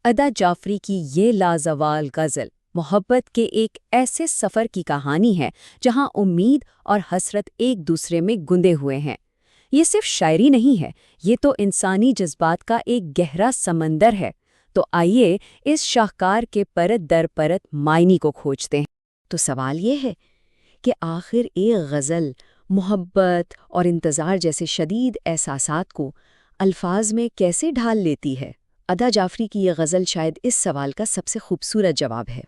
ادا جعفری کی یہ لازوال غزل محبت کے ایک ایسے سفر کی کہانی ہے جہاں امید اور حسرت ایک دوسرے میں گندے ہوئے ہیں۔ یہ صرف شاعری نہیں ہے، یہ تو انسانی جذبات کا ایک گہرا سمندر ہے۔ تو آئیے اس شاہکار کے پرت در پرت معنی کو کھوجتے ہیں۔ تو سوال یہ ہے کہ آخر ایک غزل محبت اور انتظار جیسے شدید احساسات کو الفاظ میں کیسے ڈھال لیتی ہے؟ ادا جعفری کی یہ غزل شاید اس سوال کا سب سے خوبصورت جواب ہے۔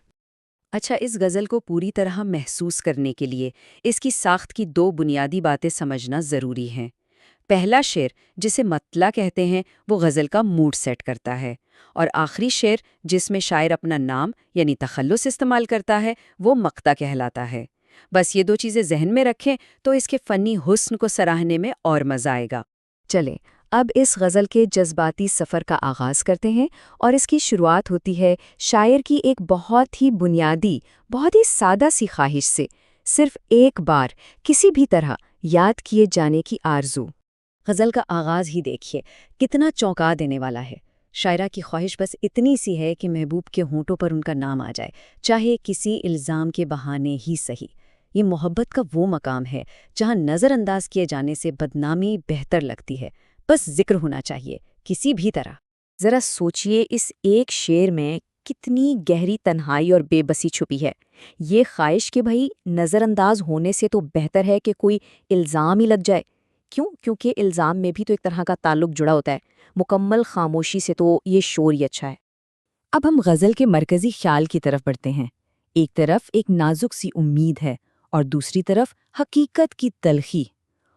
اچھا، اس غزل کو پوری طرح محسوس کرنے کے لیے اس کی ساخت کی دو بنیادی باتیں سمجھنا ضروری ہیں۔ پہلا شعر، جسے مطلع کہتے ہیں، وہ غزل کا موڈ سیٹ کرتا ہے، اور آخری شعر، جس میں شاعر اپنا نام یعنی تخلص استعمال کرتا ہے، وہ مقطع کہلاتا ہے۔ بس یہ دو چیزیں ذہن میں رکھیں تو اس کے فنی حسن کو سراہنے میں اور مزہ آئے گا۔ چلیں اب اس غزل کے جذباتی سفر کا آغاز کرتے ہیں، اور اس کی شروعات ہوتی ہے شاعر کی ایک بہت ہی بنیادی، بہت ہی سادہ سی خواہش سے، صرف ایک بار کسی بھی طرح یاد کیے جانے کی آرزو۔ غزل کا آغاز ہی دیکھیے، کتنا چونکا دینے والا ہے۔ شاعرہ کی خواہش بس اتنی سی ہے کہ محبوب کے ہونٹوں پر ان کا نام آ جائے، چاہے کسی الزام کے بہانے ہی صحیح۔ یہ محبت کا وہ مقام ہے جہاں نظر انداز کیے جانے سے بدنامی بہتر لگتی ہے، بس ذکر ہونا چاہیے کسی بھی طرح۔ ذرا سوچئے، اس ایک شعر میں کتنی گہری تنہائی اور بے بسی چھپی ہے۔ یہ خواہش کہ بھئی نظر انداز ہونے سے تو بہتر ہے کہ کوئی الزام ہی لگ جائے۔ کیونکہ الزام میں بھی تو ایک طرح کا تعلق جڑا ہوتا ہے، مکمل خاموشی سے تو یہ شور ہی اچھا ہے۔ اب ہم غزل کے مرکزی خیال کی طرف بڑھتے ہیں۔ ایک طرف ایک نازک سی امید ہے اور دوسری طرف حقیقت کی تلخی،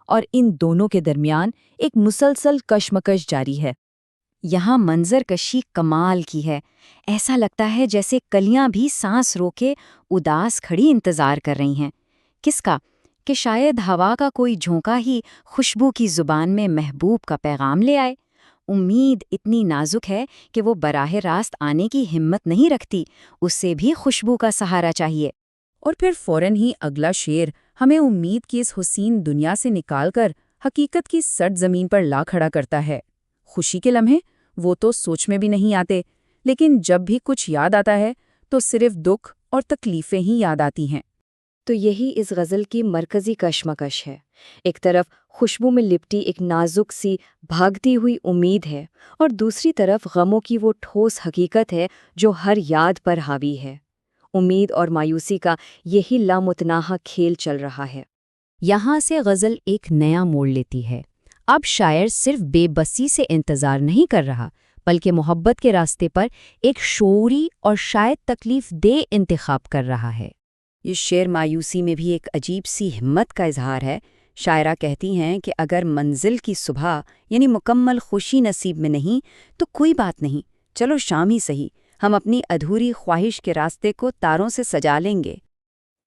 اور ان دونوں کے درمیان ایک مسلسل کشمکش جاری ہے۔ یہاں منظر کشی کمال کی ہے، ایسا لگتا ہے جیسے کلیاں بھی سانس روکے اداس کھڑی انتظار کر رہی ہیں۔ کس کا؟ کہ شاید ہوا کا کوئی جھونکا ہی خوشبو کی زبان میں محبوب کا پیغام لے آئے۔ امید اتنی نازک ہے کہ وہ براہ راست آنے کی ہمت نہیں رکھتی، اسے بھی خوشبو کا سہارا چاہیے۔ اور پھر فوراً ہی اگلا شعر ہمیں امید کی اس حسین دنیا سے نکال کر حقیقت کی سرد زمین پر لا کھڑا کرتا ہے۔ خوشی کے لمحے وہ تو سوچ میں بھی نہیں آتے، لیکن جب بھی کچھ یاد آتا ہے تو صرف دکھ اور تکلیفیں ہی یاد آتی ہیں۔ تو یہی اس غزل کی مرکزی کشمکش ہے۔ ایک طرف خوشبو میں لپٹی ایک نازک سی بھاگتی ہوئی امید ہے، اور دوسری طرف غموں کی وہ ٹھوس حقیقت ہے جو ہر یاد پر حاوی ہے۔ امید اور مایوسی کا یہی لامتناہا کھیل چل رہا ہے۔ یہاں سے غزل ایک نیا موڑ لیتی ہے۔ اب شاعر صرف بے بسی سے انتظار نہیں کر رہا، بلکہ محبت کے راستے پر ایک شعوری اور شاید تکلیف دہ انتخاب کر رہا ہے۔ یہ شعر مایوسی میں بھی ایک عجیب سی ہمت کا اظہار ہے۔ شاعرہ کہتی ہیں کہ اگر منزل کی صبح یعنی مکمل خوشی نصیب میں نہیں تو کوئی بات نہیں، چلو شام ہی صحیح، ہم اپنی ادھوری خواہش کے راستے کو تاروں سے سجا لیں گے۔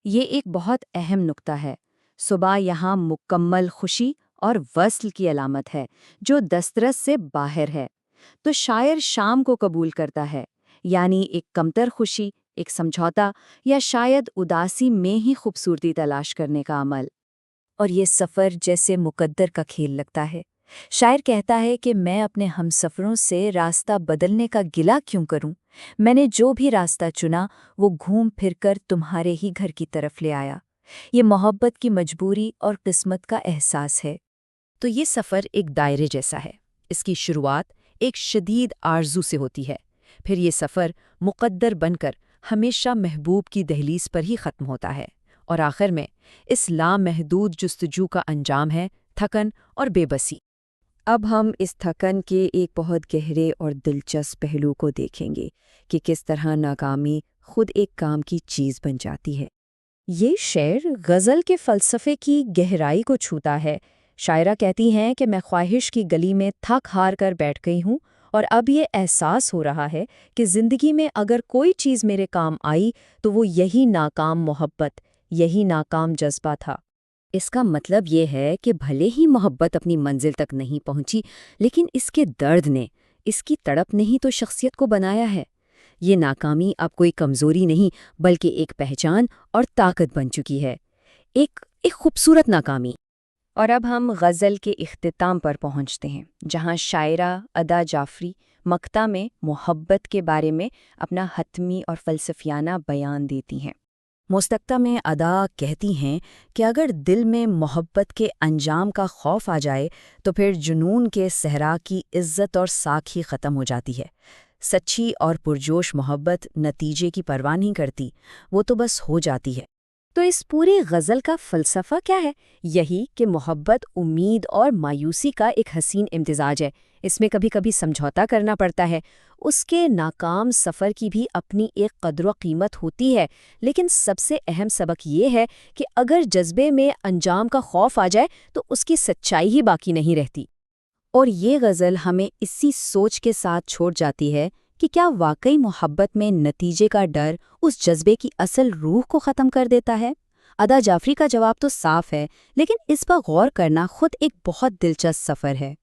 یہ ایک بہت اہم نقطہ ہے۔ صبح یہاں مکمل خوشی اور وصل کی علامت ہے جو دسترس سے باہر ہے، تو شاعر شام کو قبول کرتا ہے، یعنی ایک کمتر خوشی، ایک سمجھوتا، یا شاید اداسی میں ہی خوبصورتی تلاش کرنے کا عمل۔ اور یہ سفر جیسے مقدر کا کھیل لگتا ہے۔ شاعر کہتا ہے کہ میں اپنے ہمسفروں سے راستہ بدلنے کا گلہ کیوں کروں؟ میں نے جو بھی راستہ چنا وہ گھوم پھر کر تمہارے ہی گھر کی طرف لے آیا۔ یہ محبت کی مجبوری اور قسمت کا احساس ہے۔ تو یہ سفر ایک دائرے جیسا ہے۔ اس کی شروعات ایک شدید آرزو سے ہوتی ہے، پھر یہ سفر مقدر بن کر ہمیشہ محبوب کی دہلیز پر ہی ختم ہوتا ہے، اور آخر میں اس لامحدود جستجو کا انجام ہے تھکن اور بے بسی۔ اب ہم اس تھکن کے ایک بہت گہرے اور دلچسپ پہلو کو دیکھیں گے کہ کس طرح ناکامی خود ایک کام کی چیز بن جاتی ہے۔ یہ شعر غزل کے فلسفے کی گہرائی کو چھوتا ہے۔ شاعرہ کہتی ہیں کہ میں خواہش کی گلی میں تھک ہار کر بیٹھ گئی ہوں، اور اب یہ احساس ہو رہا ہے کہ زندگی میں اگر کوئی چیز میرے کام آئی تو وہ یہی ناکام محبت، یہی ناکام جذبہ تھا۔ اس کا مطلب یہ ہے کہ بھلے ہی محبت اپنی منزل تک نہیں پہنچی، لیکن اس کے درد نے، اس کی تڑپ نے ہی تو شخصیت کو بنایا ہے۔ یہ ناکامی اب کوئی کمزوری نہیں بلکہ ایک پہچان اور طاقت بن چکی ہے، ایک خوبصورت ناکامی۔ اور اب ہم غزل کے اختتام پر پہنچتے ہیں، جہاں شاعرہ ادا جعفری مقطع میں محبت کے بارے میں اپنا حتمی اور فلسفیانہ بیان دیتی ہیں۔ مستقطع میں ادا کہتی ہیں کہ اگر دل میں محبت کے انجام کا خوف آ جائے تو پھر جنون کے صحرا کی عزت اور ساکھ ہی ختم ہو جاتی ہے۔ سچی اور پرجوش محبت نتیجے کی پرواہ نہیں کرتی، وہ تو بس ہو جاتی ہے۔ تو اس پوری غزل کا فلسفہ کیا ہے؟ یہی کہ محبت امید اور مایوسی کا ایک حسین امتزاج ہے۔ اس میں کبھی کبھی سمجھوتا کرنا پڑتا ہے، اس کے ناکام سفر کی بھی اپنی ایک قدر و قیمت ہوتی ہے، لیکن سب سے اہم سبق یہ ہے کہ اگر جذبے میں انجام کا خوف آ جائے تو اس کی سچائی ہی باقی نہیں رہتی۔ اور یہ غزل ہمیں اسی سوچ کے ساتھ چھوڑ جاتی ہے کہ کیا واقعی محبت میں نتیجے کا ڈر اس جذبے کی اصل روح کو ختم کر دیتا ہے؟ ادا جعفری کا جواب تو صاف ہے، لیکن اس پر غور کرنا خود ایک بہت دلچسپ سفر ہے۔